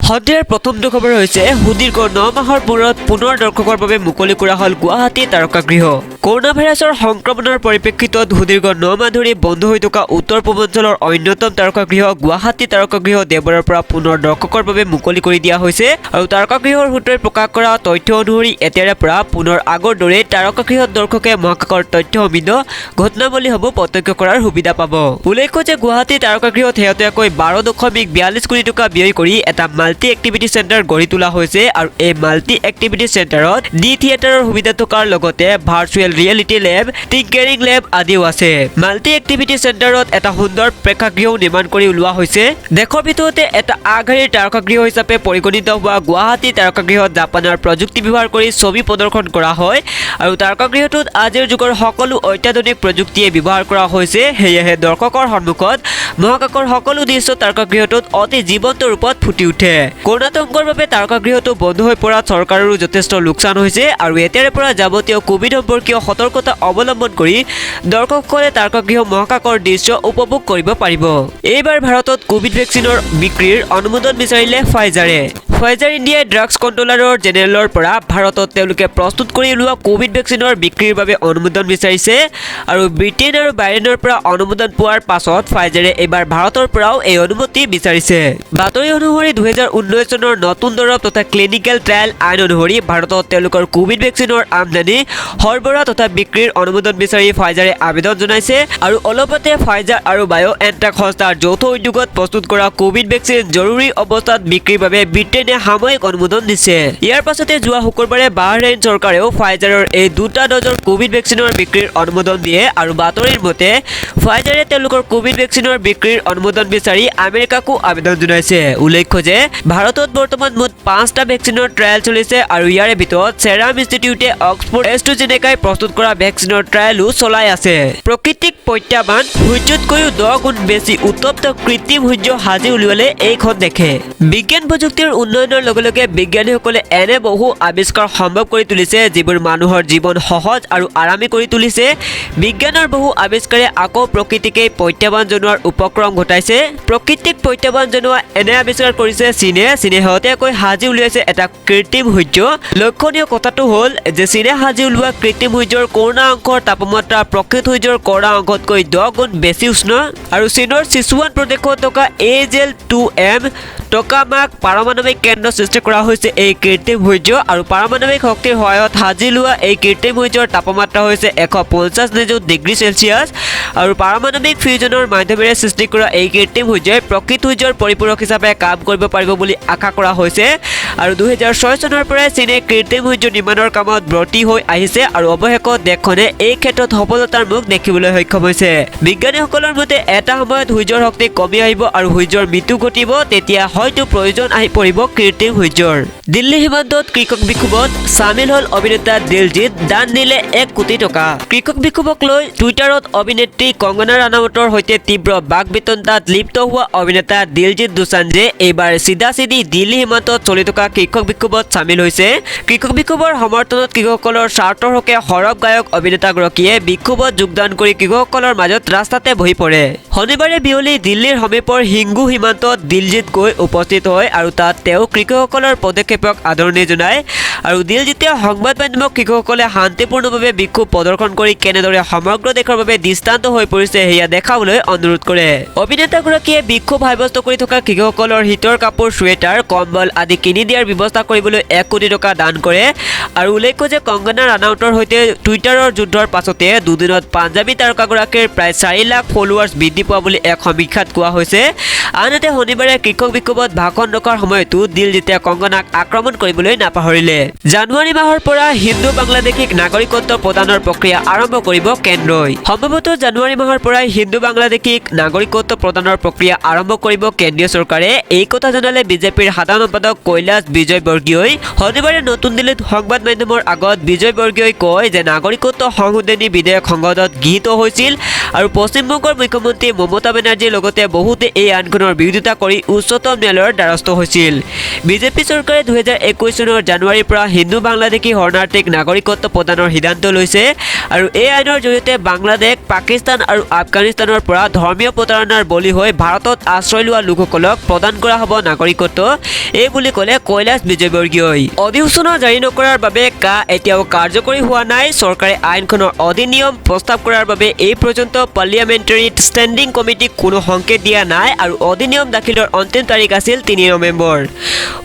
সন্ধিয়াৰ প্ৰথমটো খবৰ হৈছে সুদীৰ্ঘ 9 মাহৰ মূৰত পুনৰ দৰ্শকৰ বাবে মুকলি কৰা হ'ল গুৱাহাটী তাৰকাগৃহ। কৰোনা ভাইৰাছৰ সংক্ৰমণৰ পৰিপ্ৰেক্ষিতত সুদীৰ্ঘ 9 মাহ ধৰি বন্ধ হৈ থকা উত্তৰ পূৰ্বাঞ্চলৰ অন্যতম তাৰকাগৃহ গুৱাহাটী তাৰকাগৃহ দেওবাৰৰ পৰা পুনৰ দৰ্শকৰ বাবে মুকলি কৰি দিয়া হৈছে আৰু তাৰকাগৃহৰ সূত্ৰই প্ৰকাশ কৰা তথ্য অনুসৰি এতিয়াৰে পৰা পুনৰ আগৰ দৰে তাৰকাগৃহত দৰ্শকে মহাকাশৰ তথ্য সমৃদ্ধ ঘটনাৱলীসমূহ প্ৰত্যক্ষ কৰাৰ সুবিধা পাব। উল্লেখ্য যে গুৱাহাটী তাৰকাগৃহত শেহতীয়াকৈ 12.42 কোটি টকা ব্যয় কৰি এটা মাল্টি এক্টিভিটি চেণ্টাৰ গঢ়ি তোলা হৈছে আৰু এই মাল্টি এক্টিভিটি চেণ্টাৰত ডি থিয়েটাৰৰ সুবিধা থকাৰ লগতে ভাৰ্চুৱেল ৰিয়েলিটি লেব, টিংকাৰিং লেব আদিও আছে। মাল্টি এক্টিভিটি চেণ্টাৰত এটা সুন্দৰ প্ৰেক্ষাগৃহ নিৰ্মাণ কৰি উলিওৱা হৈছে। দেশৰ ভিতৰতে এটা আগশাৰীৰ তাৰকাগৃহ হিচাপে পৰিগণিত হোৱা গুৱাহাটী তাৰকাগৃহত জাপানৰ প্ৰযুক্তি ব্যৱহাৰ কৰি ছবি প্ৰদৰ্শন কৰা হয় আৰু তাৰকাগৃহটোত আজিৰ যুগৰ সকলো অত্যাধুনিক প্ৰযুক্তিয়ে ব্যৱহাৰ কৰা হৈছে। সেয়েহে দৰ্শকৰ সন্মুখত মহাকাশৰ সকলো দৃশ্য তাৰকাগৃহটোত অতি জীৱন্ত ৰূপত ফুটি উঠে। কৰোনাতংকৰ বাবে তাৰকাগৃহটো বন্ধ হৈ পৰাত চৰকাৰৰো যথেষ্ট লোকচান হৈছে আৰু এতিয়াৰে পৰা যাৱতীয় কোভিড সম্পৰ্কীয় সতৰ্কতা অৱলম্বন কৰি দৰ্শকসকলে তাৰকাগৃহ মহাকাশৰ দৃশ্য উপভোগ কৰিব পাৰিব। এইবাৰ ভাৰতত কোভিড ভেকচিনৰ বিক্ৰীৰ অনুমোদন বিচাৰিলে ফাইজাৰে। ফাইজাৰ ইণ্ডিয়াই ড্ৰাগছ কণ্ট্ৰলাৰৰ জেনেৰেলৰ পৰা ভাৰতত তেওঁলোকে প্ৰস্তুত কৰি উলিওৱা কোভিড ভেকচিনৰ বিক্ৰীৰ বাবে অনুমোদন বিচাৰিছে আৰু ব্ৰিটেইন আৰু বাহিৰৰ পৰা অনুমোদন পোৱাৰ পাছত ফাইজাৰে এইবাৰ ভাৰতৰ পৰাও এই অনুমতি বিচাৰিছে। বাতৰি অনুসৰি 2019 চনৰ নতুন দৰৱ তথা ক্লিনিকেল ট্ৰায়েল আইন অনুসৰি ভাৰতত তেওঁলোকৰ কোভিড ভেকচিনৰ আমদানি সৰবৰাহ তথা বিক্ৰীৰ অনুমোদন বিচাৰি ফাইজাৰে আবেদন জনাইছে আৰু অলপতে ফাইজাৰ আৰু বায়'এনটেক সংস্থাৰ যৌথ উদ্যোগত প্ৰস্তুত কৰা কোভিড ভেকচিন জৰুৰী অৱস্থাত বিক্ৰীৰ বাবে ব্ৰিটেইনে সাময়িক অনুমোদন দিছে। ইয়াৰ পাছতে যোৱা শুকুৰবাৰে বাহৰেইন চৰকাৰেও ফাইজাৰৰ এই দুটা ডজৰ কোভিড ভেকচিনৰ বিক্ৰীৰ অনুমোদন দিয়ে আৰু বাতৰিৰ মতে ফাইজাৰে তেওঁলোকৰ কোভিড ভেকচিনৰ বিক্ৰীৰ অনুমোদন বিচাৰি আমেৰিকাকো আবেদন জনাইছে। উল্লেখ্য যে ভাৰতত বৰ্তমান মুঠ 5টা ভেকচিনৰ ট্ৰায়েল চলিছে আৰু ইয়াৰে ভিতৰত চেৰাম ইনষ্টিটিউটে অক্সফৰ্ড এষ্ট্ৰাজেনেকাই প্ৰস্তুত কৰা ভেকচিনৰ ট্ৰায়েলো চলাই আছে। প্ৰকৃতিক প্ৰত্যাহ্বান, সূৰ্যতকৈও 10 গুণ বেছি উত্তপ্ত কৃত্ৰিম সূৰ্য সাজি উলিয়ালে এইখন দেশে। বিজ্ঞান প্ৰযুক্তিৰ উন্নয়নৰ লগে লগে বিজ্ঞানীসকলে এনে বহু আৱিষ্কাৰ সম্ভৱ কৰি তুলিছে যিবোৰ মানুহৰ জীৱন সহজ আৰু আৰামী কৰি তুলিছে। বিজ্ঞানৰ বহু আৱিষ্কাৰে আকৌ প্ৰকৃতিকেই প্ৰত্যাহ্বান জনোৱাৰ উপক্ৰম ঘটাইছে। প্ৰকৃতিক প্ৰত্যাহ্বান জনোৱা এনে আৱিষ্কাৰ কৰিছে চীনে শেহতীয়াকৈ সাজি উলিয়াইছে এটা কৃত্ৰিম সূৰ্য। লক্ষণীয় কথাটো হ'ল যে চীনে সাজি উলিওৱা কৃত্ৰিম সূৰ্যৰ কৰোণা অংশৰ তাপমাত্ৰা প্ৰকৃত সূৰ্যৰ কৰোণা অংশতকৈ 10 গুণ বেছি উষ্ণ আৰু চীনৰ ছিচুৱান প্ৰদেশত থকা AZL-2M টকামাক পাৰমাণৱিক কেন্দ্ৰ সৃষ্টি কৰা হৈছে এই কৃত্ৰিম সূৰ্য আৰু পাৰমাণৱিক শক্তিৰ সহায়ত সাজি লোৱা এই কৃত্ৰিম সূৰ্যৰ তাপমাত্ৰা হৈছে 150 নিযুত ডিগ্ৰী চেলছিয়াছ আৰু পাৰমাণৱিক ফিউজনৰ মাধ্যমেৰে সৃষ্টি কৰা এই কৃত্ৰিম সূৰ্যই প্ৰকৃত সূৰ্যৰ পৰিপূৰক হিচাপে কাম কৰিব পাৰিব বুলি আশা কৰা হৈছে আৰু 2006 চনৰ পৰাই চীনে কৃত্ৰিম সূৰ্য নিৰ্মাণৰ কামত ব্ৰতী হৈ আহিছে আৰু অৱশেষত দেশখনে এই ক্ষেত্ৰত সফলতাৰ মুখ দেখিবলৈ সক্ষম হৈছে। বিজ্ঞানীসকলৰ মতে এটা সময়ত সূৰ্যৰ শক্তি কমি আহিব আৰু সূৰ্যৰ মৃত্যু ঘটিব, তেতিয়া হয়তো প্ৰয়োজন আহি পৰিব কৃত্ৰিম সূৰ্যৰ। দিল্লী সীমান্তত কৃষক বিক্ষোভত চামিল হ'ল অভিনেতা দিলজিৎ, দান দিলে 1 কোটি টকা। কৃষক বিক্ষোভক লৈ টুইটাৰত অভিনেত্ৰী কংগনা ৰানাৱটৰ সৈতে তীব্ৰ বাকবিতণ্ডাত লিপ্ত হোৱা অভিনেতা দিলজিৎ দোসাঞ্জে এইবাৰ চিধাচিধি দিল্লী সীমান্তত চলি থকা কৃষক বিক্ষোভত চামিল হৈছে। কৃষক বিক্ষোভৰ সমৰ্থনত কৃষকসকলৰ স্বাৰ্থৰ হকে সৰব গায়ক অভিনেতাগৰাকীয়ে বিক্ষোভত যোগদান কৰি কৃষকসকলৰ মাজত ৰাস্তাতে বহি পৰে। শনিবাৰে বিয়লি দিল্লীৰ সমীপৰ হিংগু সীমান্তত দিলজিৎ গৈ উপস্থিত হয় আৰু তাত তেওঁ কৃষকসকলৰ পদক্ষেপক আদৰণি জনায় আৰু দিলজিতে সংবাদ মাধ্যমক কৃষকসকলে শান্তিপূৰ্ণভাৱে বিক্ষোভ প্ৰদৰ্শন কৰি কেনেদৰে সমগ্ৰ দেশৰ বাবে দৃষ্টান্ত হৈ পৰিছে সেয়া দেখাবলৈ অনুৰোধ কৰে। অভিনেতাগৰাকীয়ে বিক্ষোভ সাব্যস্ত কৰি থকা কৃষকসকলৰ শীতৰ কাপোৰ, চুৱেটাৰ, কম্বল আদি কিনি দিয়াৰ ব্যৱস্থা কৰিবলৈ 1 কোটি টকা দান কৰে আৰু উল্লেখ্য যে কংগনা ৰানাৱটৰ সৈতে টুইটাৰৰ যুদ্ধৰ পাছতে দুদিনত পাঞ্জাবী তাৰকাগৰাকীৰ প্ৰায় 4 লাখ ফলোৱাৰ্ছ বৃদ্ধি পোৱা বুলি এক সমীক্ষাত কোৱা হৈছে। আনহাতে শনিবাৰে কৃষক বিক্ষোভত ভাষণ ৰখাৰ সময়তো দিলজিতে কংগনাক আক্ৰমণ কৰিবলৈ নাপাহৰিলে। জানুৱাৰী মাহৰ পৰা হিন্দু বাংলাদেশীক নাগৰিকত্ব প্ৰদানৰ প্ৰক্ৰিয়া আৰম্ভ কৰিব কেন্দ্ৰই। সম্ভৱতঃ জানুৱাৰী মাহৰ পৰাই হিন্দু বাংলাদেশীক নাগৰিকত্ব প্ৰদানৰ প্ৰক্ৰিয়া আৰম্ভ কৰিব কেন্দ্ৰীয় চৰকাৰে। এই কথা জনালে বিজেপিৰ সাধাৰণ সম্পাদক কৈলাশ বিজয়বৰ্গীয়ই। শনিবাৰে নতুন দিল্লীত সংবাদ মাধ্যমৰ আগত বিজয়বৰ্গীয়ই কয় যে নাগৰিকত্ব সংশোধনী বিধেয়ক সংসদত গৃহীত হৈছিল আৰু পশ্চিমবংগৰ মুখ্যমন্ত্ৰী মমতা বেনাৰ্জীৰ লগতে বহুতে এই আইনখনৰ বিৰোধিতা কৰি উচ্চতম ন্যায়ালয়ৰ দ্বাৰস্থ হৈছিল। বিজেপি চৰকাৰে 2021 চনৰ জানুৱাৰীৰ পৰা হিন্দু বাংলাদেশী শৰণাৰ্থীক নাগৰিকত্ব প্ৰদানৰ সিদ্ধান্ত লৈছে আৰু এই আইনৰ জৰিয়তে বাংলাদেশ, পাকিস্তান আৰু আফগানিস্তানৰ পৰা ধৰ্মীয় প্ৰতাৰণাৰ বলি হৈ ভাৰতত আশ্ৰয় লোৱা লোকসকলক প্ৰদান কৰা হ'ব নাগৰিকত্ব, এই বুলি ক'লে কৈলাশ বিজয়বৰ্গীয়ই। অধিসূচনা জাৰি নকৰাৰ বাবে এতিয়াও কাৰ্যকৰী হোৱা নাই। চৰকাৰে আইনখনৰ অধিনিয়ম প্ৰস্তাৱ কৰাৰ বাবে এই পৰ্যন্ত পাৰ্লিয়ামেণ্টাৰী ষ্টেণ্ডিং কমিটিক কোনো সংকেত দিয়া নাই আৰু অধিনিয়ম দাখিলৰ অন্তিম তাৰিখ আছিল ৩ নৱেম্বৰ।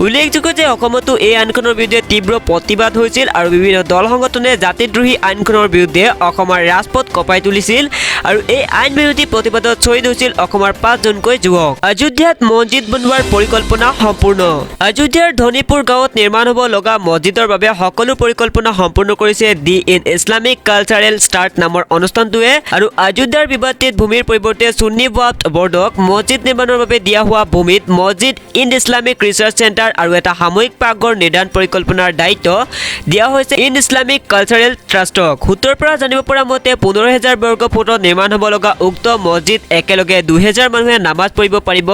উল্লেখযোগ্য যে অসমতো এই আইনখনৰ বিৰুদ্ধে তীব্ৰ প্ৰতিবাদ হৈছিল আৰু বিভিন্ন দল সংগঠনে জাতিদ্ৰোহী আইনখনৰ বিৰুদ্ধে অসমৰ ৰাজপথ কঁপাই তুলিছিল আৰু এই আইন বিৰোধী প্ৰতিবাদত শ্বহীদ হৈছিল অসমৰ ৫জনকৈ যুৱক। অযোধ্যাত মছজিদ বনোৱাৰ পৰিকল্পনা সম্পূৰ্ণ। অযোধ্যাৰ ধনীপুৰ গাঁৱত নিৰ্মাণ হ'ব লগা মছজিদৰ বাবে সকলো পৰিকল্পনা সম্পূৰ্ণ কৰিছে the in Islamic cultural start নামৰ অনুষ্ঠানটোৱে আৰু অযোধ্যাৰ বিবাদিত ভূমিৰ পৰিৱৰ্তে সুন্নী ৱাক্ফ বৰ্ডক মছজিদ নিৰ্মাণৰ বাবে দিয়া হোৱা ভূমিত মছজিদ ইন ইছলামিক ৰিচাৰ্চ চেণ্টাৰ আৰু এটা সামূহিক পাকঘৰ নিৰ্মাণ পৰিকল্পনাৰ দায়িত্ব দিয়া হৈছে ইন ইছলামিক কালচাৰেল ট্ৰাষ্টক। সূত্ৰৰ পৰা জানিব পৰা মতে ১৫,০০০ বৰ্গ ফুটত নিৰ্মাণ হ'ব লগা উক্ত মছজিদ একেলগে ২,০০০ মানুহে নামাজ পঢ়িব পাৰিব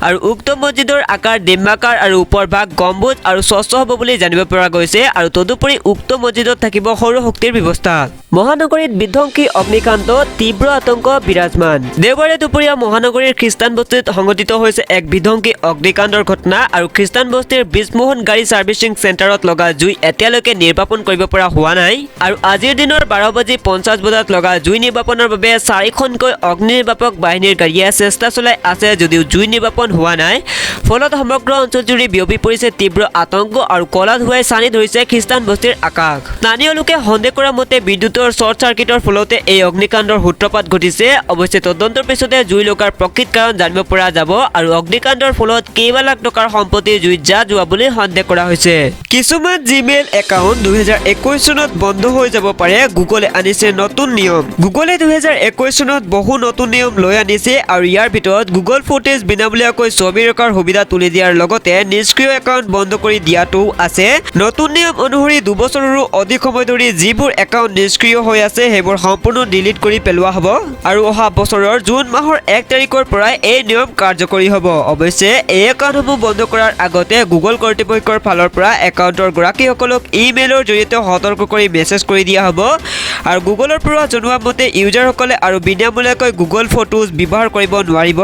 আৰু উক্ত মছজিদৰ আকাৰ ডিম্বাকাৰ আৰু ওপৰভাগ গম্বুজ আৰু স্বচ্ছ হ'ব বুলি জানিব পৰা গৈছে আৰু তদুপৰি উক্ত মছজিদত থাকিব সৌৰ শক্তিৰ ব্যৱস্থা। মহানগৰীত বিধ্বংসী অগ্নিকাণ্ড, তীব্ৰ আতংক বিৰাজমান। দেওবাৰে দুপৰীয়া মহানগৰীৰ খ্ৰীষ্টান বস্তিত সংঘটিত হৈছে এক বিধ্বংসী অগ্নিকাণ্ডৰ ঘটনা আৰু খ্ৰীষ্টান বস্তিৰ বিজমোহন গাড়ী ছাৰ্ভিচিং চেণ্টাৰত লগা জুই এতিয়ালৈকে নিৰ্বাপন কৰিব পৰা হোৱা নাই আৰু আজিৰ দিনৰ ১২:৫০ বজাত লগা জুই নিৰ্বাপনৰ বাবে ৪খনকৈ অগ্নি নিৰ্বাপক বাহিনীৰ গাড়ীয়ে চেষ্টা চলাই আছে যদিও জুই নিৰ্বাপন হোৱা নাই। ফলত সমগ্ৰ অঞ্চলজুৰি বিয়পি পৰিছে তীব্ৰ আতংক আৰু কলা ধোঁৱাই ছানি ধৰিছে খ্ৰীষ্টান বস্তিৰ আকাশ। স্থানীয় লোকে সন্দেহ কৰা মতে বিদ্যুতৰ শ্বৰ্ট চাৰ্কিটৰ ফলতে এই অগ্নিকাণ্ডৰ সূত্ৰপাত ঘটিছে। অৱশ্যে তদন্তৰ পিছতে জুই লগাৰ প্ৰকৃত কাৰণ জানিব পৰা যাব আৰু অগ্নিকাণ্ডৰ ফলত কেইবা লাখ টকাৰ সম্পত্তি জুইত যোৱা বুলি সন্দেহ কৰা হৈছে। কিছুমান জিমেইল একাউণ্ট ২০২১ চনত বন্ধ হৈ যাব পাৰে, গুগলে আনিছে নতুন নিয়ম। গুগলে ২০২১ চনত বহু নতুন নিয়ম লৈ আনিছে আৰু ইয়াৰ ভিতৰত গুগল ফুটেজ বিনামূলীয়াকৈ ছবি ৰখাৰ সুবিধা তুলি দিয়াৰ লগতে নিষ্ক্ৰিয় একাউণ্ট বন্ধ কৰি দিয়াটোও আছে। নতুন নিয়ম অনুসৰি ২ বছৰৰো অধিক সময় ধৰি যিবোৰ একাউণ্ট নিষ্ক্ৰিয় হৈ আছে সেইবোৰ সম্পূৰ্ণ ডিলিট কৰি পেলোৱা হ'ব আৰু অহা বছৰৰ জুন মাহৰ ১ তাৰিখৰ পৰাই এই নিয়ম কাৰ্যকৰী হ'ব। অৱশ্যে এই একাউণ্টসমূহ বন্ধ কৰাৰ আগতে গুগল কৰ্তৃপক্ষৰ ফালৰ পৰা একাউণ্টৰ গৰাকীসকলক ইমেইলৰ জৰিয়তে সতৰ্ক কৰি মেছেজ কৰি দিয়া হ'ব আৰু গুগলৰ পৰা জনোৱা মতে ইউজাৰসকলে আৰু বিনামূলীয়াকৈ গুগল ফটোজ ব্যৱহাৰ কৰিব নোৱাৰিব।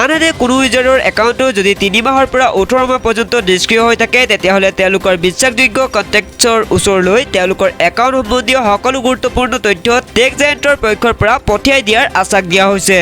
আনহাতে কোনো ইউজাৰৰ একাউণ্টটো যদি ৩ মাহৰ পৰা ১৮ মাহ পৰ্যন্ত নিষ্ক্ৰিয় হৈ থাকে তেতিয়াহ'লে তেওঁলোকৰ বিশ্বাসযোগ্য কণ্টেক্টছৰ ওচৰলৈ তেওঁলোকৰ একাউণ্ট সম্বন্ধীয় সকলো গুৰুত্বপূৰ্ণ তথ্য টেক জায়েণ্টৰ পক্ষৰ পৰা পঠিয়াই দিয়াৰ আশ্বাস দিয়া হৈছে।